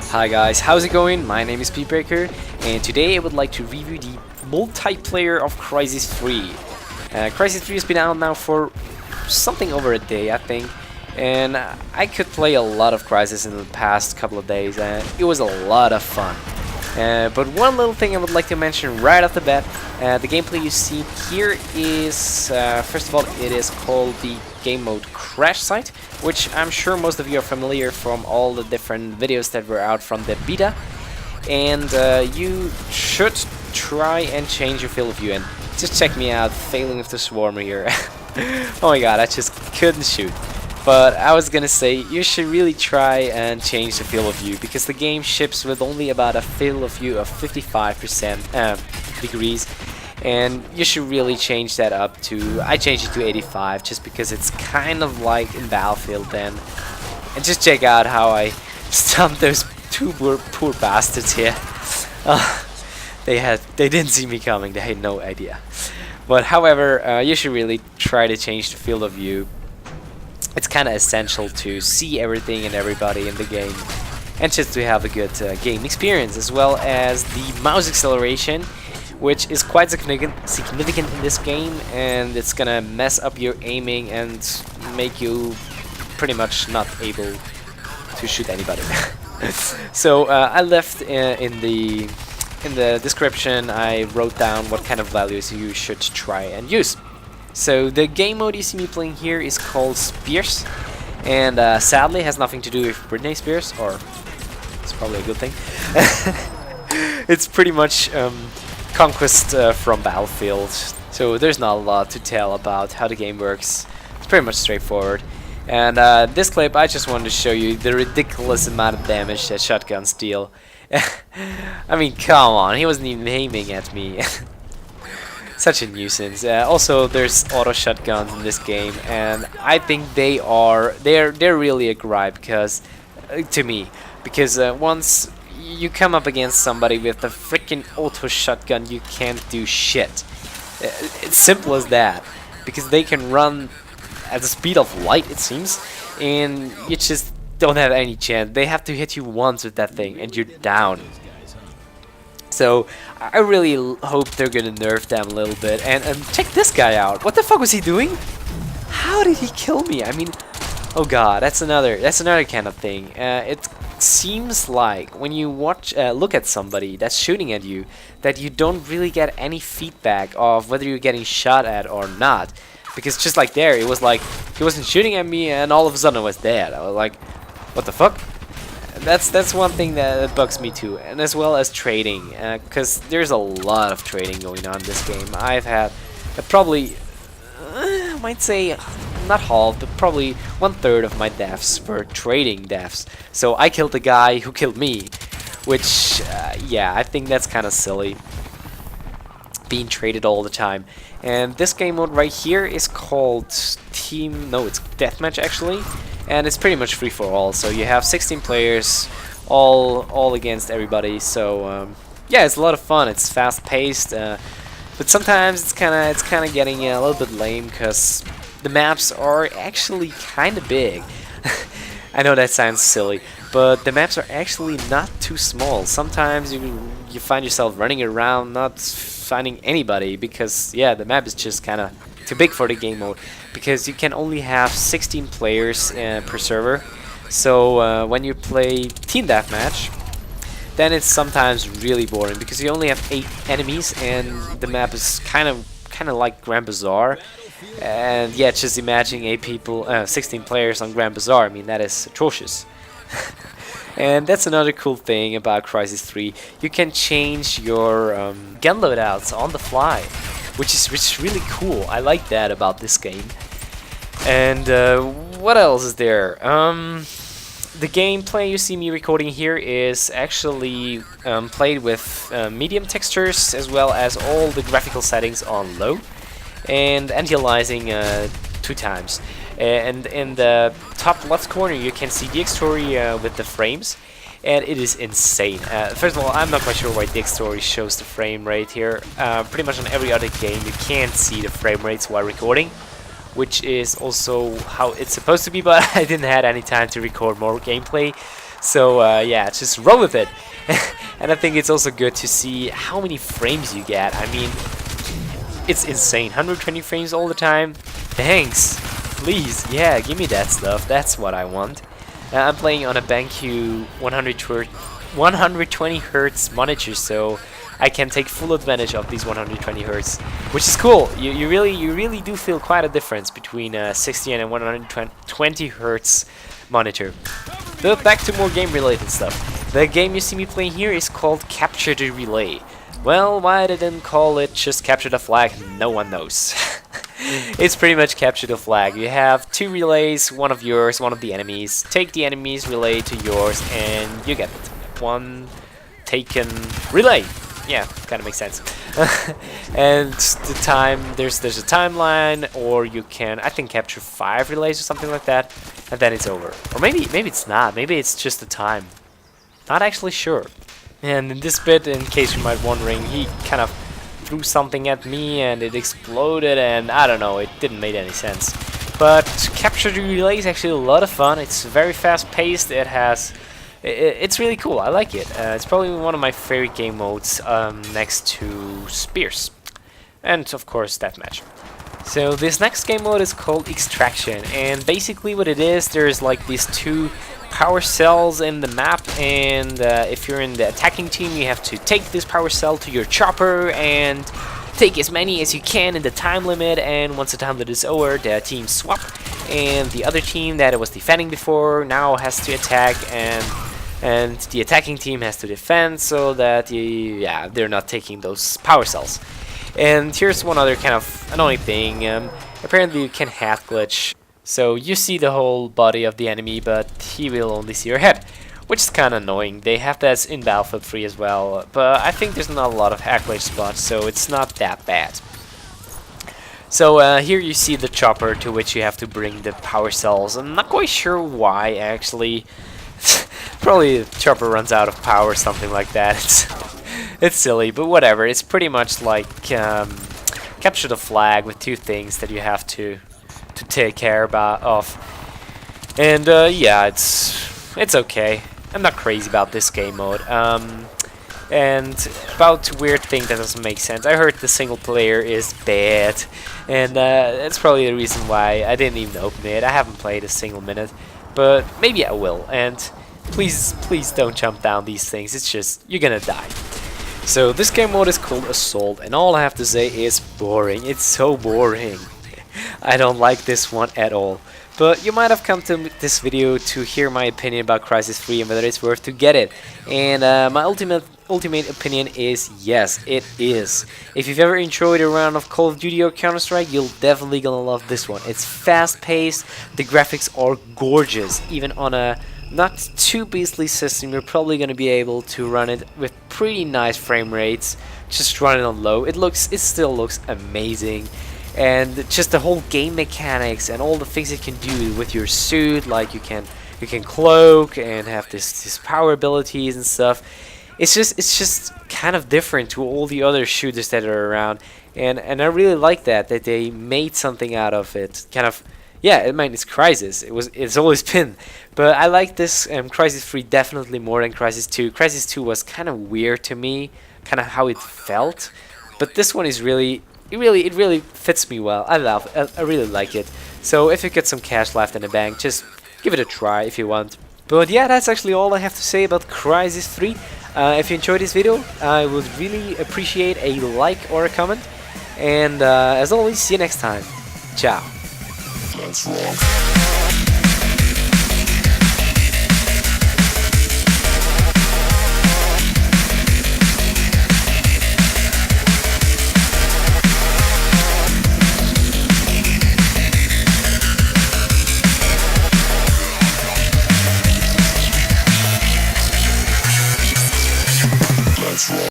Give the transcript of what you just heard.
Hi guys, how's it going? My name is Breaker, and today I would like to review the multiplayer of Crysis 3. Crysis 3 has been out now for something over a day, I think, and I could play a lot of Crysis in the past couple of days, and it was a lot of fun. But one little thing I would like to mention right off the bat, the gameplay you see here is, first of all, it is called the game mode crash site, which I'm sure most of you are familiar from all the different videos that were out from the beta. And you should try and change your field of view, and just check me out, failing with the swarmer here. Oh my god, I just couldn't shoot. But I was gonna say, you should really try and change the field of view, because the game ships with only about a field of view of 55% degrees, and you should really change that up to, I changed it to 85, just because it's kind of like in Battlefield then. And just check out how I stumped those two poor bastards here. They didn't see me coming, they had no idea. But however, you should really try to change the field of view. It's kind of essential to see everything and everybody in the game, and just to have a good game experience, as well as the mouse acceleration, which is quite significant in this game, and it's gonna mess up your aiming and make you pretty much not able to shoot anybody. So I left in the description, I wrote down what kind of values you should try and use. So the game mode you see me playing here is called Spears, and sadly has nothing to do with Britney Spears, or it's probably a good thing. It's pretty much Conquest from Battlefield, so there's not a lot to tell about how the game works. It's pretty much straightforward. And this clip, I just wanted to show you the ridiculous amount of damage that shotguns deal. I mean, come on, he wasn't even aiming at me. Such a nuisance. Also, there's auto shotguns in this game, and I think they're really a gripe, because to me, because once you come up against somebody with a freaking auto shotgun, you can't do shit. It's simple as that, because they can run at the speed of light, it seems, and you just don't have any chance. They have to hit you once with that thing, and you're down. So I really hope they're gonna nerf them a little bit. And check this guy out. What the fuck was he doing? How did he kill me? I mean, oh god, that's another kind of thing. It seems like when you look at somebody that's shooting at you, that you don't really get any feedback of whether you're getting shot at or not. Because just like there, it was like he wasn't shooting at me, and all of a sudden I was dead. I was like, what the fuck? That's one thing that bugs me too, and as well as trading, because there's a lot of trading going on in this game. I've had probably, I might say, not half, but probably 1/3 of my deaths were trading deaths. So I killed the guy who killed me, which, yeah, I think that's kind of silly, being traded all the time. And this game mode right here is called it's Deathmatch actually. And it's pretty much free for all, so you have 16 players, all against everybody. So yeah, it's a lot of fun. It's fast paced, but sometimes it's kind of getting a little bit lame, because the maps are actually kind of big. I know that sounds silly, but the maps are actually not too small. Sometimes you find yourself running around not finding anybody, because yeah, the map is just kind of too big for the game mode, because you can only have 16 players per server. So when you play team deathmatch, then it's sometimes really boring, because you only have 8 enemies, and the map is kind of like Grand Bazaar. And yeah, just imagine 16 players on Grand Bazaar. I mean, that is atrocious. And that's another cool thing about Crysis 3. You can change your gun loadouts on the fly, which is really cool. I like that about this game. And what else is there? The gameplay you see me recording here is actually played with medium textures, as well as all the graphical settings on low, and anti-aliasing 2 times. And in the top left corner you can see DxStory with the frames, and it is insane. First of all, I'm not quite sure why DxStory shows the frame rate here. Pretty much on every other game you can't see the frame rates while recording, which is also how it's supposed to be, but I didn't have any time to record more gameplay. So yeah, just roll with it. And I think it's also good to see how many frames you get. I mean, it's insane. 120 frames all the time. Thanks. Please, yeah, give me that stuff. That's what I want. I'm playing on a BenQ 120 Hertz monitor, so I can take full advantage of these 120 Hertz, which is cool. You really do feel quite a difference between a 60 and a 120 Hertz monitor. But back to more game-related stuff. The game you see me playing here is called Capture the Relay. Well, why they didn't call it just Capture the Flag, no one knows. It's pretty much Capture the Flag. You have 2 relays, one of yours, one of the enemies. Take the enemy's relay to yours and you get it. One taken relay. Yeah, kind of makes sense. And the time, there's a timeline, or you can, I think, capture 5 relays or something like that, and then it's over. Or maybe it's not. Maybe it's just the time. Not actually sure. And in this bit, in case you might wondering, he kind of threw something at me and it exploded, and I don't know, it didn't make any sense. But Capture the Relay is actually a lot of fun. It's very fast paced. It's really cool. I like it. It's probably one of my favorite game modes, next to Spears, and of course Deathmatch. So this next game mode is called Extraction, and basically what it is, there's like these 2 power cells in the map, and if you're in the attacking team, you have to take this power cell to your chopper and take as many as you can in the time limit, and once the time limit is over, the teams swap, and the other team that was defending before now has to attack, and the attacking team has to defend, so that they're not taking those power cells. And here's one other kind of annoying thing. Apparently you can head glitch. So you see the whole body of the enemy, but he will only see your head, which is kind of annoying. They have that in Battlefield 3 as well, but I think there's not a lot of hack glitch spots, so it's not that bad. So here you see the chopper to which you have to bring the power cells. I'm not quite sure why, actually. Probably the chopper runs out of power or something like that. It's silly, but whatever. It's pretty much like Capture the Flag with 2 things that you have to take care of. And yeah, it's okay. I'm not crazy about this game mode. And about weird thing that doesn't make sense. I heard the single player is bad, and that's probably the reason why I didn't even open it. I haven't played a single minute, but maybe I will. And please don't jump down these things. It's just, you're gonna die. So this game mode is called Assault, and all I have to say is boring. It's so boring. I don't like this one at all. But you might have come to this video to hear my opinion about Crysis 3 and whether it's worth to get it. And my ultimate opinion is yes, it is. If you've ever enjoyed a round of Call of Duty or Counter-Strike, you'll definitely gonna love this one. It's fast-paced, the graphics are gorgeous. Even on a not too beastly system, you're probably gonna be able to run it with pretty nice frame rates. Just run it on low. It still looks amazing. And just the whole game mechanics and all the things it can do with your suit, like you can cloak and have this power abilities and stuff. It's just kind of different to all the other shooters that are around, and I really like that they made something out of it. Kind of, yeah. I mean, it's Crysis. It's always been, but I like this Crysis 3 definitely more than Crysis 2. Crysis 2 was kind of weird to me, kind of how it felt, but this one is really. It really fits me well. I really like it. So if you get some cash left in the bank, just give it a try if you want. But yeah, that's actually all I have to say about Crysis 3. If you enjoyed this video, I would really appreciate a like or a comment. And as always, see you next time. Ciao.